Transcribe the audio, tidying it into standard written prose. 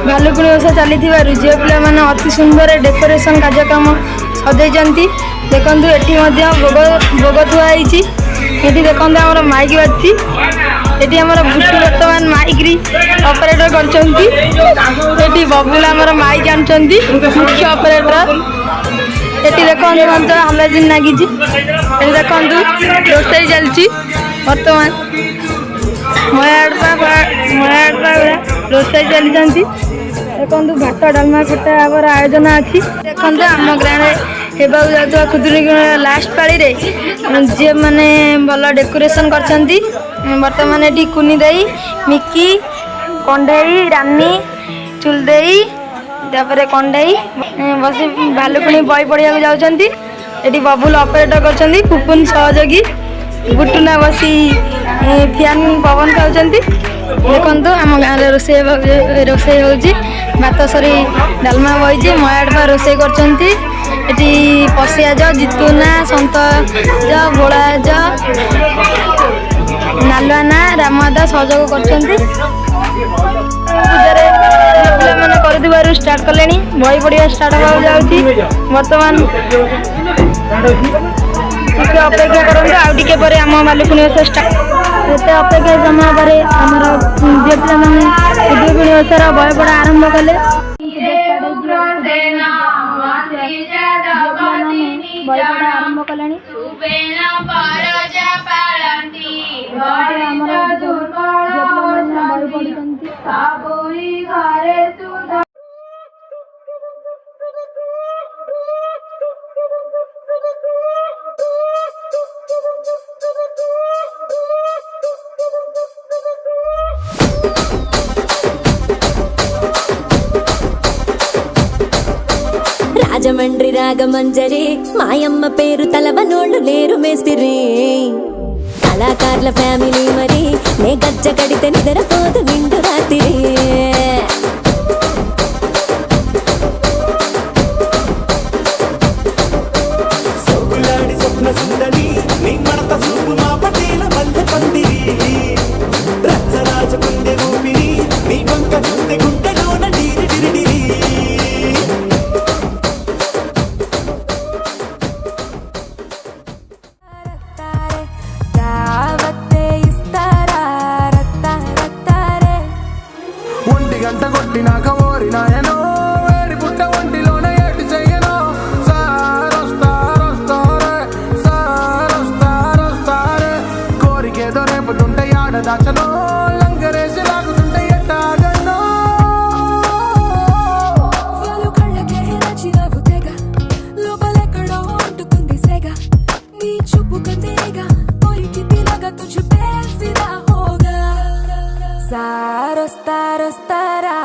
भालुकुणी ओषा चली झील पे मैंने अति सुंदर डेकोरेशन कार्यक्रम सजाई देखु ये भोग थुआई ये देखो आम माइक बाजी ये आम बुटू बर्तमान माइक ऑपरेटर कर बबुला आम माइक आनी मुख्य ऑपरेटर ये देखो हालाजिन लगी देखु रोषे चलती बर्तमान मयाड़ रोषे चली देखो भात डालमा खटा आवर आयोजन अच्छी देखो आम गाँव जाता खुदुरुकुणी लास्ट पाली जी मैंने भल डेकोरेशन करतमान ये कुनी देई मिकी कंडेई रानी चुलदेई तापर कंडेई बस भालुकुणी बई पढ़िया जाऊँगी ये बबुल ऑपरेटर कर पुपुन सहयोगी गुटुना बसी फैन पवन खाऊँ देखो आम गाँव रोषे रोषे भात सरी डालमा बही मयाड़ रोषे कर पशियाज जितुना सन्तज भोलाज नालुआना रामदा सहयोग कर मैंने स्टार्ट कले बही पढ़िया स्टार्ट होगा जाऊँगी बर्तमान अपेक्षा करूँ आउटे पर आम भालुकुणी ओषा स्टार्ट एत अपेक्षा समय पर आमर झील पे मैंने खुदुरुकुणी ओषार बही पढ़ा आरंभ कले बही पढ़ा आरंभ कले రాజమండ్రి రాగమంజరి మాయమ్మ పేరు తలవనోళ్ళు లేరు మేస్తిరి కళాకారుల ఫ్యామిలీ మరి నే గజ్జ కడితే నిద్రపోదు నిండు రాత్రి సోగులాడి స్వప్న సుందరి నీ మడత చూపు మా పటేల మల్లె పందిరి రచ్చరాజ కుందె ఊపిరి నీ వంక చూస్తే గుంటలోన డీరి డిరిడిరి గంట కొట్టినాక ఓరి నాయనో వేడి పుట్ట ఒంటిలోన ఏటి చెయ్యనో సారొస్తారే కోరికేదో రేపుతుంటే ఆడ దాచనో లంగరేసి లాగుతుంటే ఎట్టాగనో వాళ్ళు కళ్ళకే నచ్చినావు తెగ లోపలెక్కడో అంటుకుంది సెగ నీ చూపు కందేగా కోరికి తినగా తుझ पे फिदा होगा सारस्तारा